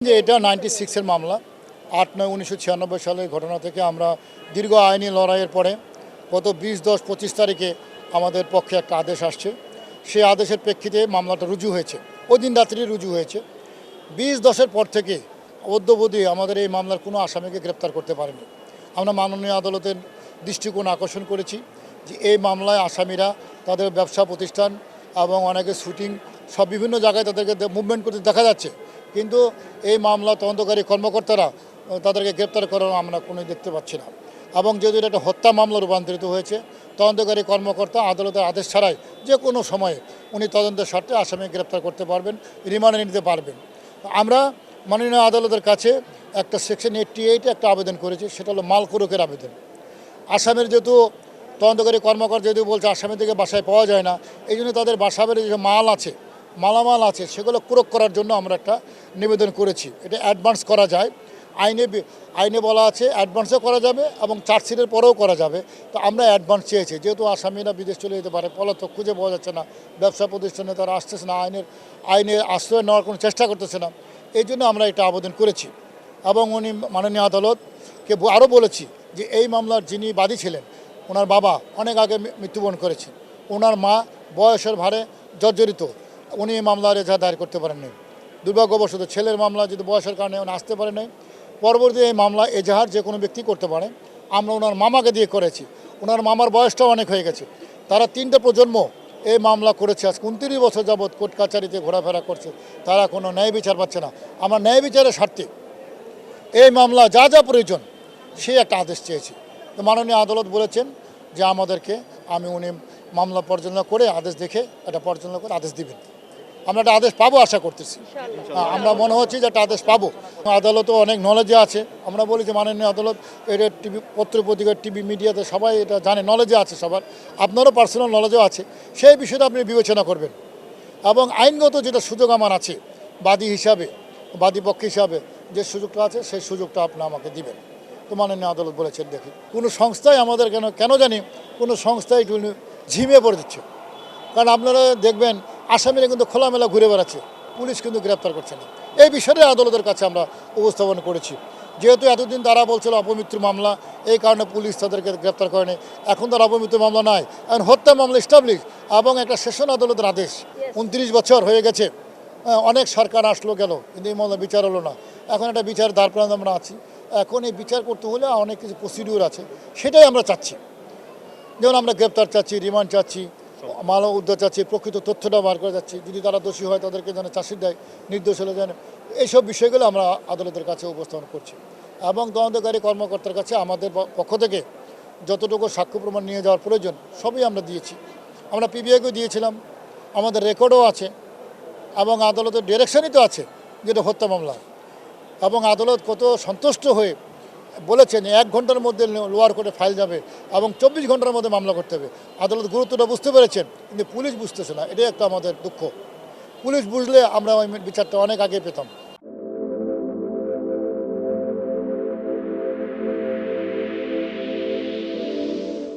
যে এটা 96-এর মামলা 8/9/1996 সালের ঘটনা থেকে আমরা দীর্ঘ আইনি লড়াইয়ের পরে গত 20/10/25 তারিখে আমাদের পক্ষে একটা আদেশ আসছে। সেই আদেশের প্রেক্ষিতে মামলাটা রুজু হয়েছে, ওই দিন রাত্রি রুজু হয়েছে। 20/10-এর পর থেকে অদ্যাবধি আমাদের এই মামলার কোনো আসামিকে গ্রেপ্তার করতে পারেনি। আমরা মাননীয় আদালতের দৃষ্টিকোণ আকর্ষণ করেছি যে এই মামলায় আসামিরা তাদের ব্যবসা প্রতিষ্ঠান এবং অনেকে শুটিং সব বিভিন্ন জায়গায় তাদেরকে মুভমেন্ট করতে দেখা যাচ্ছে, কিন্তু এই মামলা তদন্তকারী কর্মকর্তারা তাদেরকে গ্রেপ্তার করার আমরা কোনো দেখতে পাচ্ছি না। এবং যেহেতু এটা একটা হত্যা মামলা রূপান্তরিত হয়েছে, তদন্তকারী কর্মকর্তা আদালতের আদেশ ছাড়াই যে কোনো সময়ে উনি তদন্তের স্বার্থে আসামি গ্রেপ্তার করতে পারবেন, রিমান্ডে নিতে পারবেন। আমরা মাননীয় আদালতের কাছে একটা সেকশন 88 একটা আবেদন করেছি, সেটা হলো মাল কুরকের আবেদন। আসামের যেহেতু তদন্তকারী কর্মকর্তা যেহেতু বলছে আসামিদেরকে বাসায় পাওয়া যায় না, এই জন্য তাদের বাসাবের যে মালামাল আছে সেগুলো কুরক করার জন্য আমরা একটা নিবেদন করেছি। এটা অ্যাডভান্স করা যায়, আইনে বলা আছে অ্যাডভান্সও করা যাবে এবং চার্জশিটের পরেও করা যাবে। তো আমরা অ্যাডভান্স চেয়েছি, যেহেতু আসামিরা বিদেশ চলে যেতে পারে, পলাতক খুঁজে পাওয়া যাচ্ছে না, ব্যবসা প্রতিষ্ঠানে তারা আসতেছে না, আইনে আশ্রয় নেওয়ার কোনো চেষ্টা করতেছে না, এই জন্য আমরা এটা আবেদন করেছি। এবং উনি মাননীয় আদালতকে আরও বলেছি যে এই মামলার যিনি বাদী ছিলেন, ওনার বাবা অনেক আগে মৃত্যুবরণ করেছেন, ওনার মা বয়সের ভারে জর্জরিত, উনি এই মামলার এজাহার দায়ের করতে পারেননি। দুর্ভাগ্যবশত ছেলের মামলা যদি বয়সের কারণে উনি আসতে পারেন নাই। পরবর্তী এই মামলা এজাহার যে কোনো ব্যক্তি করতে পারে, আমরা ওনার মামাকে দিয়ে করেছি। ওনার মামার বয়সটাও অনেক হয়ে গেছে, তারা 3টে প্রজন্ম এই মামলা করেছে, আজ 29 বছর যাবৎ কোর্ট কাছারিতে ঘোরাফেরা করছে, তারা কোনো ন্যায় বিচার পাচ্ছে না। আমরা ন্যায় বিচারের স্বার্থে এই মামলা যা যা প্রয়োজন সেই একটা আদেশ চেয়েছি। তো মাননীয় আদালত বলেছেন যে আমাদেরকে উনি মামলা পর্যালোচনা করে আদেশ দেখে এটা পর্যালোচনা করে আদেশ দিবেন। আমরা একটা আদেশ পাবো আশা করতেছি, আমরা মনে হচ্ছে যে একটা আদেশ পাবো। আদালতও অনেক নলেজে আছে, আমরা বলি যে মাননীয় আদালত এটা টিভি পত্রপত্রিকা টিভি মিডিয়াতে সবাই এটা জানে, নলেজে আছে সবার, আপনারও পার্সোনাল নলেজও আছে, সেই বিষয়টা আপনি বিবেচনা করবেন। এবং আইনগত যেটা সুযোগ আমার আছে বাদী পক্ষ হিসাবে যে সুযোগটা আছে সেই সুযোগটা আপনি আমাকে দিবেন। তো মাননীয় আদালত বলেছেন দেখি কোনো সংস্থায় আমাদের কেন জানি কোনো সংস্থায় একটু ঝিমিয়ে পড়ে দিচ্ছে। কারণ আপনারা দেখবেন আসামিরা কিন্তু খোলামেলা ঘুরে বেড়াচ্ছে, পুলিশ কিন্তু গ্রেপ্তার করছে না। এই বিষয়ে আদালতের কাছে আমরা উপস্থাপন করেছি, যেহেতু এতদিন তারা বলছিল অপমৃত্যু মামলা, এই কারণে পুলিশ তাদেরকে গ্রেপ্তার করেনি। এখন তার অপমৃত্যু মামলা নয়, এখন হত্যা মামলা এস্টাবলিশ এবং একটা সেশন আদালতের আদেশ। 29 বছর হয়ে গেছে, অনেক সরকার আসলো গেল, কিন্তু এই মামলা বিচার হলো না। এখন একটা বিচার দ্বারপ্রান্তে আমরা আছি, এখন এই বিচার করতে হলে অনেক কিছু প্রসিডিউর আছে, সেটাই আমরা চাচ্ছি। যেমন আমরা গ্রেপ্তার চাচ্ছি, রিমান্ড চাচ্ছি, মানব উদ্ধার চাচ্ছি, প্রকৃত তথ্যটা বার করে যাচ্ছি, যদি তারা দোষী হয় তাদেরকে যেন চার্জশিট দেয়, নির্দোষ হলে যেন, এইসব বিষয়গুলো আমরা আদালতের কাছে উপস্থাপন করছি। এবং তদন্তকারী কর্মকর্তার কাছে আমাদের পক্ষ থেকে যতটুকু সাক্ষ্য প্রমাণ নিয়ে যাওয়ার প্রয়োজন সবই আমরা দিয়েছি। আমরা পিবিআইকেও দিয়েছিলাম, আমাদের রেকর্ডও আছে এবং আদালতের ডিরেকশনই তো আছে যেটা হত্যা মামলা। এবং আদালত কত সন্তুষ্ট হয়ে বলেছেন 1 ঘন্টার মধ্যে লোয়ার কোর্টে ফাইল যাবে এবং 24 ঘন্টার মধ্যে মামলা করতে হবে। আদালত গুরুত্বটা বুঝতে পেরেছেন, কিন্তু পুলিশ বুঝতেছে না, এটাই একটা আমাদের দুঃখ। পুলিশ বুঝলে আমরা ওই বিচারটা অনেক আগে পেতাম।